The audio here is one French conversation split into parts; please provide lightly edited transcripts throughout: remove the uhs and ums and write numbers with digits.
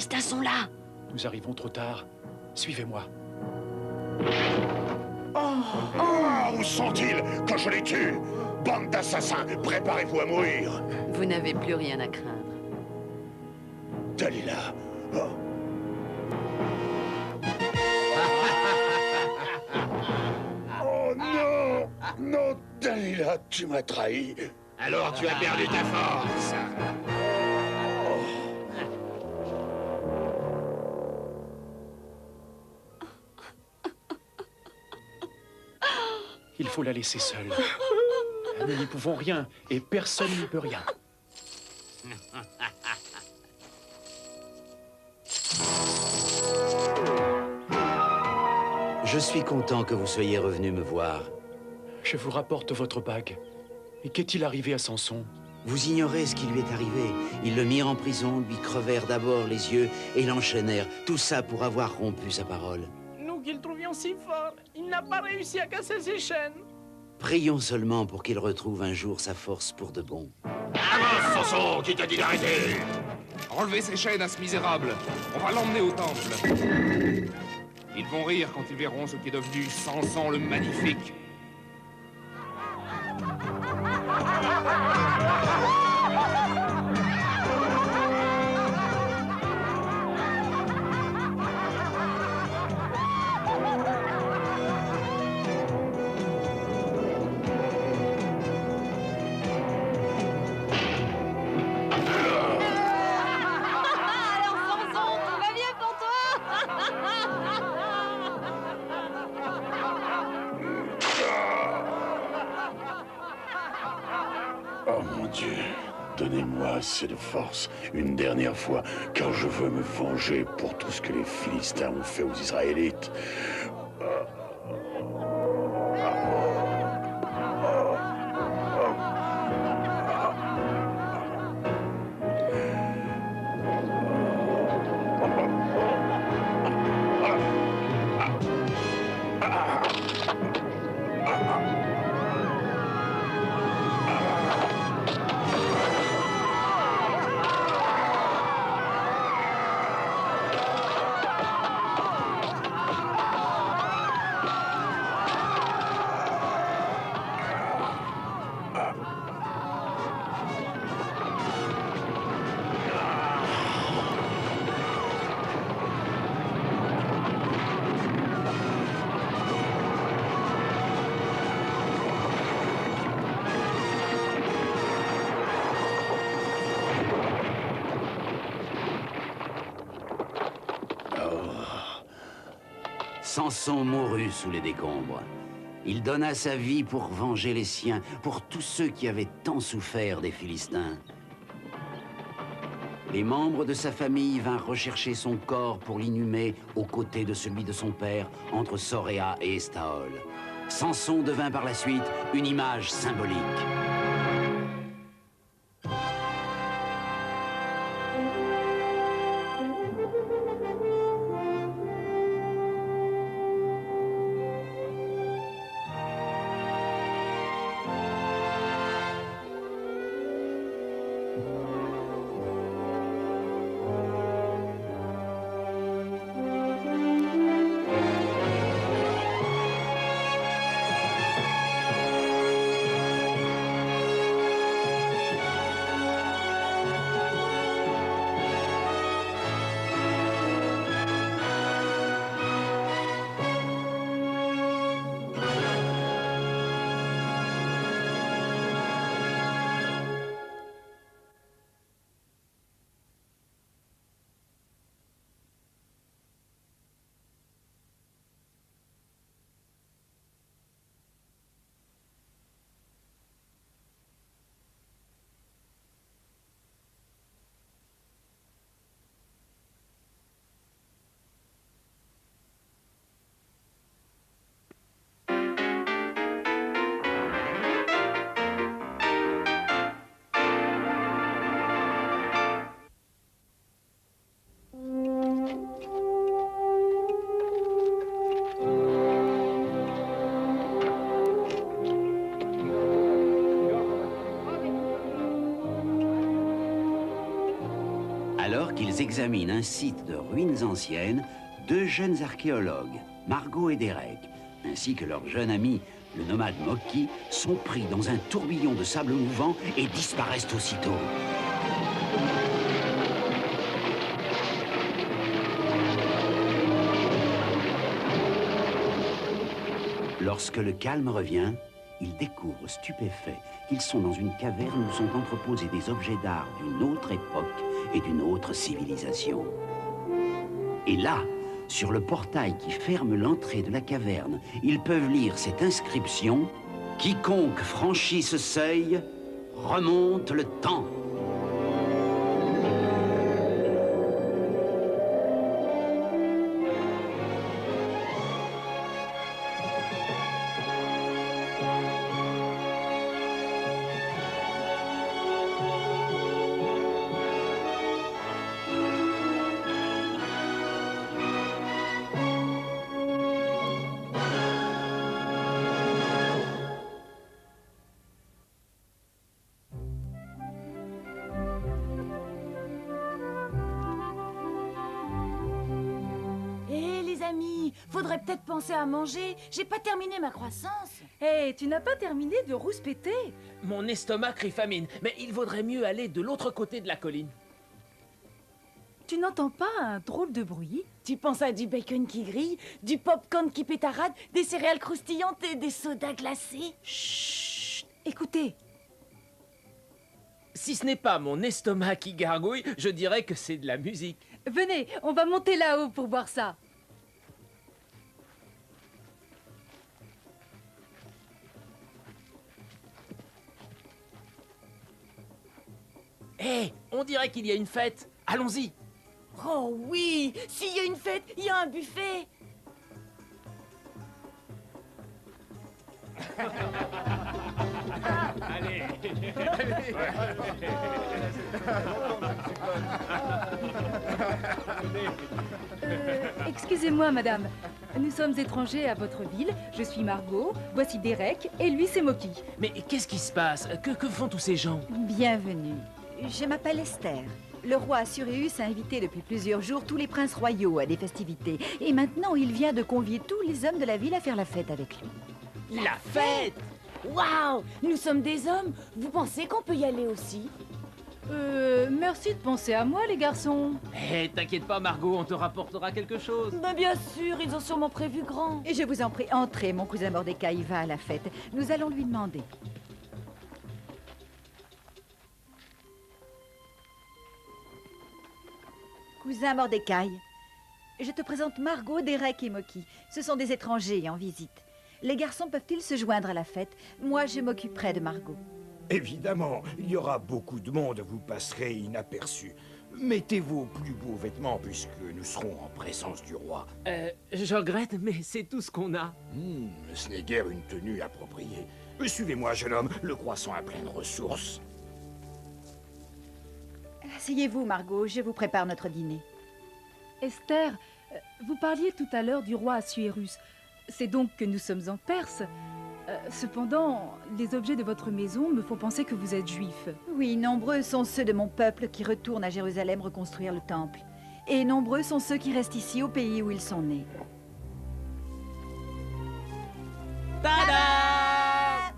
Philistins sont là. Nous arrivons trop tard. Suivez-moi. Où sont-ils quand je les tue? Bande d'assassins, préparez-vous à mourir. Vous n'avez plus rien à craindre. Dalila. Oh. Oh non! Non, Dalila, tu m'as trahi. Alors tu as perdu ta force. Il faut la laisser seule. Nous n'y pouvons rien, et personne n'y peut rien. Je suis content que vous soyez revenu me voir. Je vous rapporte votre bague. Et qu'est-il arrivé à Samson? Vous ignorez ce qui lui est arrivé. Ils le mirent en prison, lui crevèrent d'abord les yeux et l'enchaînèrent. Tout ça pour avoir rompu sa parole. Nous qui le trouvions si fort, il n'a pas réussi à casser ses chaînes. Prions seulement pour qu'il retrouve un jour sa force pour de bon. Avance, Samson, qui t'a dit d'arrêter? Enlevez ces chaînes à ce misérable. On va l'emmener au temple. Ils vont rire quand ils verront ce qui est devenu Samson le Magnifique. Oh mon Dieu, donnez-moi assez de force une dernière fois, car je veux me venger pour tout ce que les Philistins ont fait aux Israélites. Samson mourut sous les décombres. Il donna sa vie pour venger les siens, pour tous ceux qui avaient tant souffert des Philistins. Les membres de sa famille vinrent rechercher son corps pour l'inhumer aux côtés de celui de son père, entre Soréa et Estaol. Samson devint par la suite une image symbolique. examinent un site de ruines anciennes, deux jeunes archéologues, Margot et Derek, ainsi que leur jeune ami, le nomade Moki, sont pris dans un tourbillon de sable mouvant et disparaissent aussitôt. Lorsque le calme revient, ils découvrent stupéfaits qu'ils sont dans une caverne où sont entreposés des objets d'art d'une autre époque et d'une autre civilisation. Et là, sur le portail qui ferme l'entrée de la caverne, ils peuvent lire cette inscription « Quiconque franchit ce seuil remonte le temps ». Faudrait peut-être penser à manger. J'ai pas terminé ma croissance. Hé, tu n'as pas terminé de rouspéter. Mon estomac crie famine, mais il vaudrait mieux aller de l'autre côté de la colline. Tu n'entends pas un drôle de bruit? Tu penses à du bacon qui grille, du popcorn qui pétarade, des céréales croustillantes et des sodas glacés? Chut! Écoutez. Si ce n'est pas mon estomac qui gargouille, je dirais que c'est de la musique. Venez, on va monter là-haut pour voir ça. Hé, on dirait qu'il y a une fête. Allons-y. Oh oui, s'il y a une fête, il y a un buffet. Allez. Excusez-moi, madame. Nous sommes étrangers à votre ville. Je suis Margot, voici Derek, et lui, c'est Moki. Mais qu'est-ce qui se passe? Que font tous ces gens? Bienvenue. Je m'appelle Esther. Le roi Assuréus a invité depuis plusieurs jours tous les princes royaux à des festivités. Et maintenant, il vient de convier tous les hommes de la ville à faire la fête avec lui. La fête! Waouh! Nous sommes des hommes. Vous pensez qu'on peut y aller aussi? Merci de penser à moi, les garçons. Hé, t'inquiète pas, Margot, on te rapportera quelque chose. Ben bien sûr, ils ont sûrement prévu grand. Et je vous en prie, entrez, mon cousin Mordecai va à la fête. Nous allons lui demander. Cousin Mordecai, je te présente Margot, Derek et Moki. Ce sont des étrangers en visite. Les garçons peuvent-ils se joindre à la fête? Moi, je m'occuperai de Margot. Évidemment, il y aura beaucoup de monde, vous passerez inaperçus. Mettez vos plus beaux vêtements puisque nous serons en présence du roi. Je regrette, mais c'est tout ce qu'on a. Ce n'est guère une tenue appropriée. Suivez-moi, jeune homme, le croissant a plein de ressources. Asseyez-vous, Margot, je vous prépare notre dîner. Esther, vous parliez tout à l'heure du roi Assuérus. C'est donc que nous sommes en Perse. Cependant, les objets de votre maison me font penser que vous êtes juif. Oui, nombreux sont ceux de mon peuple qui retournent à Jérusalem reconstruire le temple. Et nombreux sont ceux qui restent ici au pays où ils sont nés. Tada!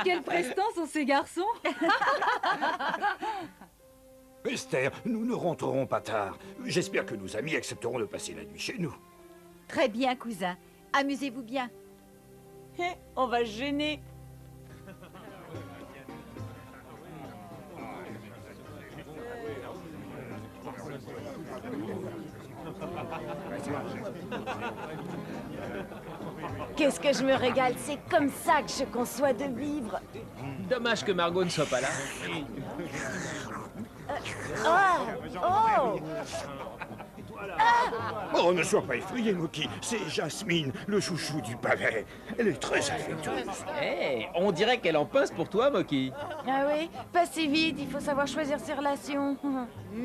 Quelle prestance sont ces garçons! Esther, nous ne rentrerons pas tard. J'espère que nos amis accepteront de passer la nuit chez nous. Très bien, cousin. Amusez-vous bien. On va se gêner. Qu'est-ce que je me régale, c'est comme ça que je conçois de vivre. Dommage que Margot ne soit pas là. Oh, ne sois pas effrayé, Moki. C'est Jasmine, le chouchou du palais. Elle est très affectueuse. Hé, on dirait qu'elle en pose pour toi, Moki. Ah oui, pas si vite, il faut savoir choisir ses relations.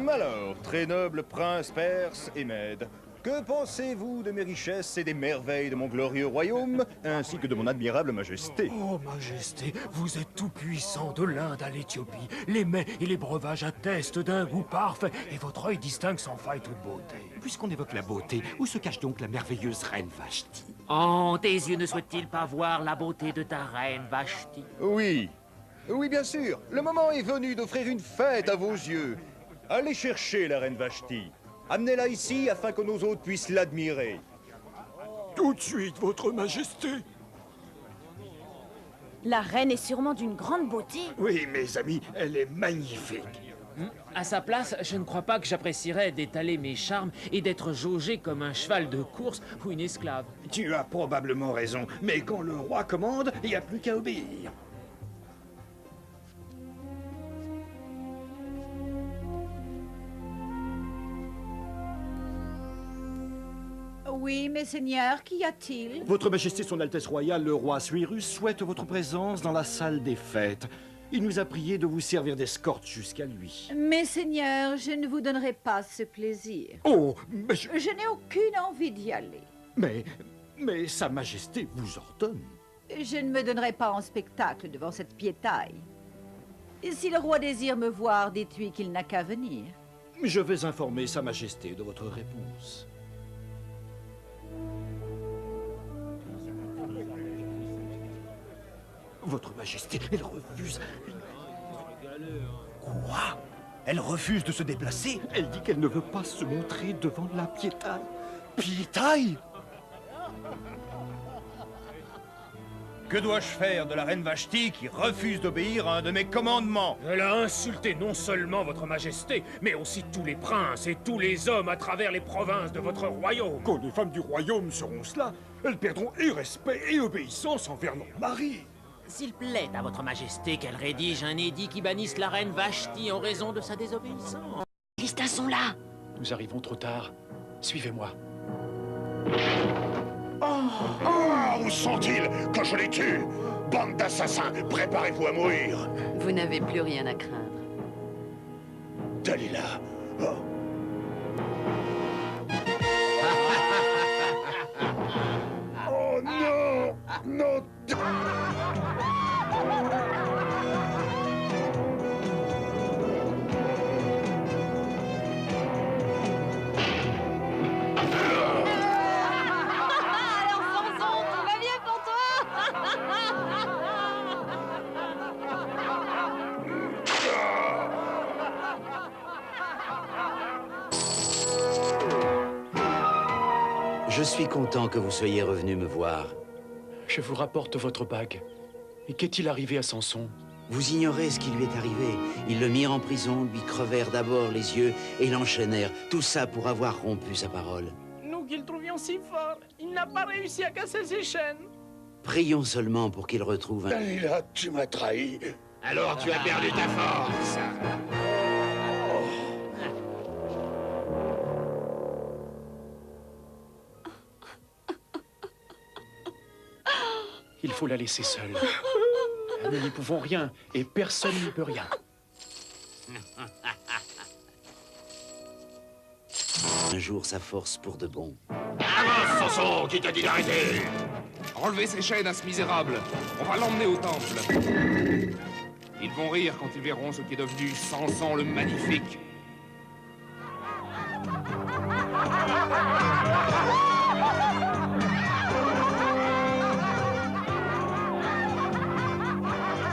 Alors, très noble prince perse et Mède, Que pensez-vous de mes richesses et des merveilles de mon glorieux royaume, ainsi que de mon admirable majesté? Oh, majesté, vous êtes tout puissant de l'Inde à l'Éthiopie. Les mets et les breuvages attestent d'un goût parfait, et votre œil distingue sans faille toute beauté. Puisqu'on évoque la beauté, où se cache donc la merveilleuse reine Vashti? Oh, tes yeux ne souhaitent-ils pas voir la beauté de ta reine Vashti? Oui. Oui, bien sûr. Le moment est venu d'offrir une fête à vos yeux. Allez chercher la reine Vashti. Amenez-la ici afin que nos hôtes puissent l'admirer. Tout de suite, votre majesté. La reine est sûrement d'une grande beauté. Oui, mes amis, elle est magnifique. À sa place, je ne crois pas que j'apprécierais d'étaler mes charmes et d'être jaugé comme un cheval de course ou une esclave. Tu as probablement raison, mais quand le roi commande, il n'y a plus qu'à obéir. Oui, mes seigneurs, qu'y a-t-il? Votre Majesté, Son Altesse Royale, le roi Suirus, souhaite votre présence dans la salle des fêtes. Il nous a prié de vous servir d'escorte jusqu'à lui. Mes seigneurs, je ne vous donnerai pas ce plaisir. Oh, mais Je n'ai aucune envie d'y aller. Mais Sa Majesté vous ordonne. Je ne me donnerai pas en spectacle devant cette piétaille. Si le roi désire me voir, dites-lui qu'il n'a qu'à venir. Je vais informer Sa Majesté de votre réponse. Votre Majesté, elle refuse. Quoi? Elle refuse de se déplacer? Elle dit qu'elle ne veut pas se montrer devant la piétaille. Piétaille? Que dois-je faire de la reine Vashti qui refuse d'obéir à un de mes commandements? Elle a insulté non seulement votre majesté, mais aussi tous les princes et tous les hommes à travers les provinces de votre royaume. Quand les femmes du royaume seront cela, elles perdront et respect et obéissance envers nos maris. S'il plaît à votre majesté qu'elle rédige un édit qui bannisse la reine Vashti en raison de sa désobéissance. Les Philistins sont là. Nous arrivons trop tard. Suivez-moi. Où sont-ils quand je les tue? Bande d'assassins, préparez-vous à mourir. Vous n'avez plus rien à craindre. Dalila. Oh. Oh non! Non! Je suis content que vous soyez revenu me voir. Je vous rapporte votre bague. Et qu'est-il arrivé à Samson? Vous ignorez ce qui lui est arrivé. Ils le mirent en prison, lui crevèrent d'abord les yeux et l'enchaînèrent. Tout ça pour avoir rompu sa parole. Nous qui le trouvions si fort, il n'a pas réussi à casser ses chaînes. Prions seulement pour qu'il retrouve un... Dalila, tu m'as trahi. Alors tu as perdu ta force. Il faut la laisser seule. Nous n'y pouvons rien, et personne n'y peut rien. Un jour, sa force pour de bon. Avance, Samson, qui t'a dit d'arrêter? Enlevez ces chaînes à ce misérable. On va l'emmener au temple. Ils vont rire quand ils verront ce qui est devenu Samson le Magnifique.